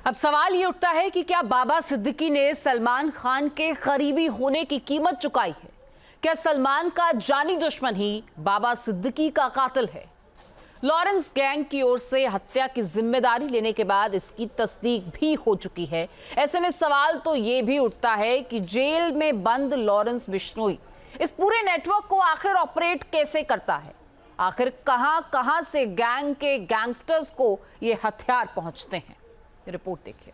अब सवाल ये उठता है कि क्या बाबा सिद्दीकी ने सलमान खान के करीबी होने की कीमत चुकाई है? क्या सलमान का जानी दुश्मन ही बाबा सिद्दीकी का कातिल है? लॉरेंस गैंग की ओर से हत्या की जिम्मेदारी लेने के बाद इसकी तस्दीक भी हो चुकी है। ऐसे में सवाल तो ये भी उठता है कि जेल में बंद लॉरेंस बिश्नोई इस पूरे नेटवर्क को आखिर ऑपरेट कैसे करता है? आखिर कहां से गैंग के गैंगस्टर्स को ये हथियार पहुंचते हैं? रिपोर्ट देखिए।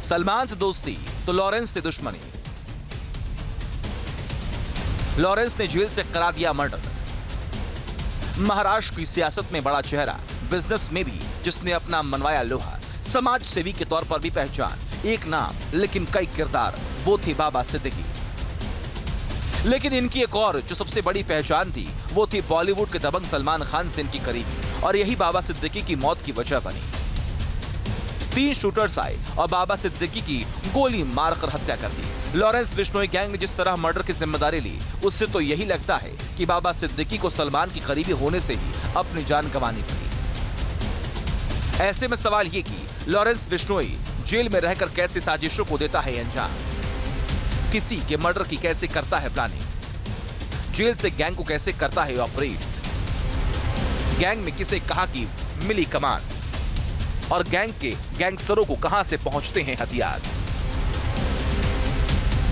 सलमान से दोस्ती तो लॉरेंस से दुश्मनी। लॉरेंस ने जेल से करा दिया मर्डर। महाराष्ट्र की सियासत में बड़ा चेहरा, बिजनेस में भी जिसने अपना मनवाया लोहा, समाज सेवी के तौर पर भी पहचान, एक नाम लेकिन कई किरदार, वो थे बाबा सिद्दीकी। लेकिन इनकी एक और जो सबसे बड़ी पहचान थी वो थी बॉलीवुड के दबंग सलमान खान से इनकी करीबी, और यही बाबा सिद्दीकी की मौत की वजह बनी। 3 शूटर्स आए और बाबा सिद्दीकी की गोली मारकर हत्या कर दी। लॉरेंस बिश्नोई गैंग ने जिस तरह मर्डर की जिम्मेदारी ली, उससे तो यही लगता है कि बाबा सिद्दीकी को सलमान की करीबी होने से ही अपनी जान गंवानी पड़ी। ऐसे में सवाल ये कि लॉरेंस बिश्नोई जेल में रहकर कैसे साजिशों को देता है अंजाम, किसी के मर्डर की कैसे करता है प्लानिंग, जेल से गैंग को कैसे करता है ऑपरेट, गैंग में किसे कहां की मिली कमान, और गैंग के गैंगस्टरों को कहां से पहुंचते हैं हथियार।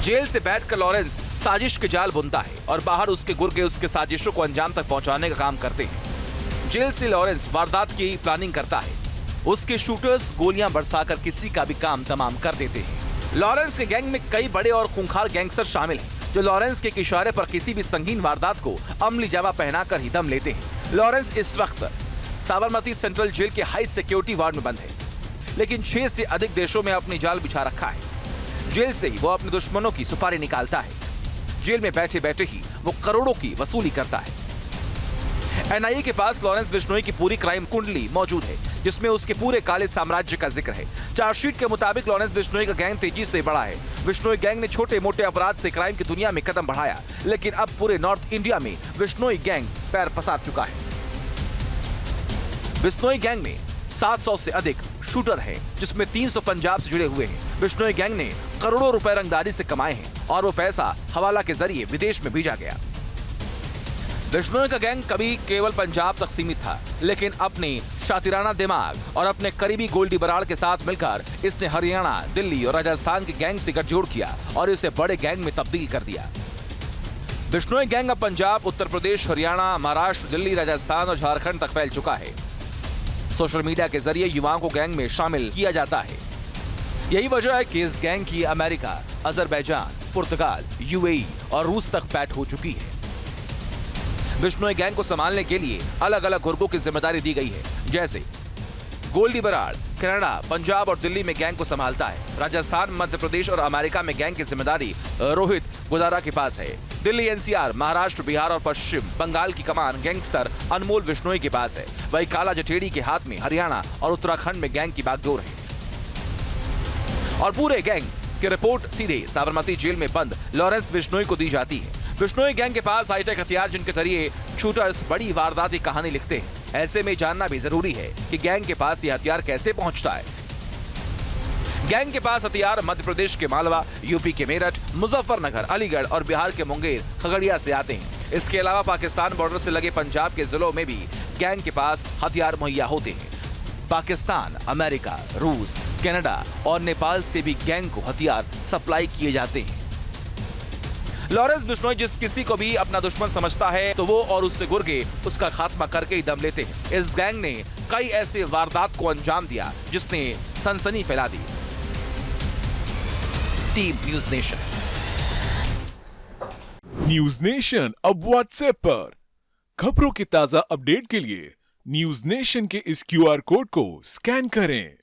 जेल से बैठकर लॉरेंस साजिश के जाल बुनता है और बाहर उसके गुर्गे उसके साजिशों को अंजाम तक पहुंचाने का काम करते हैं। जेल से लॉरेंस वारदात की प्लानिंग करता है, उसके शूटर्स गोलियां बरसाकर किसी का भी काम तमाम कर देते हैं। लॉरेंस के गैंग में कई बड़े और खूंखार गैंगस्टर शामिल हैं जो लॉरेंस के इशारे पर किसी भी संगीन वारदात को अमली जामा पहनाकर ही दम लेते हैं। लॉरेंस इस वक्त साबरमती सेंट्रल जेल के हाई सिक्योरिटी वार्ड में बंद है, लेकिन 6 से अधिक देशों में अपनी जाल बिछा रखा है। जेल से ही वो अपने दुश्मनों की सुपारी निकालता है। जेल में बैठे बैठे ही वो करोड़ों की वसूली करता है। एनआईए के पास लॉरेंस बिश्नोई की पूरी क्राइम कुंडली मौजूद है, जिसमें उसके पूरे काले साम्राज्य का जिक्र है। चार्जशीट के मुताबिक लॉरेंस बिश्नोई का गैंग तेजी से बढ़ा है। बिश्नोई गैंग ने छोटे मोटे अपराध से क्राइम की दुनिया में कदम बढ़ाया, लेकिन अब पूरे नॉर्थ इंडिया में बिश्नोई गैंग पैर पसार चुका है। बिश्नोई गैंग में 700 से अधिक शूटर हैं, जिसमें 300 पंजाब से जुड़े हुए हैं। बिश्नोई गैंग ने करोड़ों रुपए रंगदारी से कमाए हैं और वो पैसा हवाला के जरिए विदेश में भेजा गया। बिश्नोई का गैंग कभी केवल पंजाब तक सीमित था, लेकिन अपने शातिराना दिमाग और अपने करीबी गोल्डी बराड़ के साथ मिलकर इसने हरियाणा, दिल्ली और राजस्थान के गैंग से गठजोड़ किया और इसे बड़े गैंग में तब्दील कर दिया। बिश्नोई गैंग अब पंजाब, उत्तर प्रदेश, हरियाणा, महाराष्ट्र, दिल्ली, राजस्थान और झारखंड तक फैल चुका है। सोशल मीडिया के जरिए युवाओं को गैंग में शामिल किया जाता है। यही वजह है कि इस गैंग की अमेरिका, अजरबैजान, पुर्तगाल, यूएई और रूस तक पैठ हो चुकी है। बिश्नोई गैंग को संभालने के लिए अलग अलग गुर्गों की जिम्मेदारी दी गई है, जैसे गोल्डी बराड़ कनाडा, पंजाब और दिल्ली में गैंग को संभालता है। राजस्थान, मध्य प्रदेश और अमेरिका में गैंग की जिम्मेदारी रोहित गुदारा के पास है। दिल्ली, एनसीआर, महाराष्ट्र, बिहार और पश्चिम बंगाल की कमान गैंगस्टर अनमोल बिश्नोई के पास है। वही काला जटेड़ी के हाथ में हरियाणा और उत्तराखंड में गैंग की बागडोर है। और पूरे गैंग की रिपोर्ट सीधे साबरमती जेल में बंद लॉरेंस बिश्नोई को दी जाती है। बिश्नोई गैंग के पास हाईटेक हथियार जिनके जरिए शूटर्स बड़ी वारदाती कहानी लिखते हैं। ऐसे में जानना भी जरूरी है कि गैंग के पास ये हथियार कैसे पहुंचता है। गैंग के पास हथियार मध्य प्रदेश के मालवा, यूपी के मेरठ, मुजफ्फरनगर, अलीगढ़ और बिहार के मुंगेर, खगड़िया से आते हैं। इसके अलावा पाकिस्तान बॉर्डर से लगे पंजाब के जिलों में भी गैंग के पास हथियार मुहैया होते हैं। पाकिस्तान, अमेरिका, रूस, कनाडा और नेपाल से भी गैंग को हथियार सप्लाई किए जाते हैं। लॉरेंस बिश्नोई जिस किसी को भी अपना दुश्मन समझता है तो वो और उससे गुर्गे उसका खात्मा करके ही दम लेते हैं। इस गैंग ने कई ऐसे वारदात को अंजाम दिया जिसने सनसनी फैला दी। Team news nation. News nation अब व्हाट्सएप पर खबरों की ताजा अपडेट के लिए न्यूज नेशन के इस क्यूआर कोड को स्कैन करें।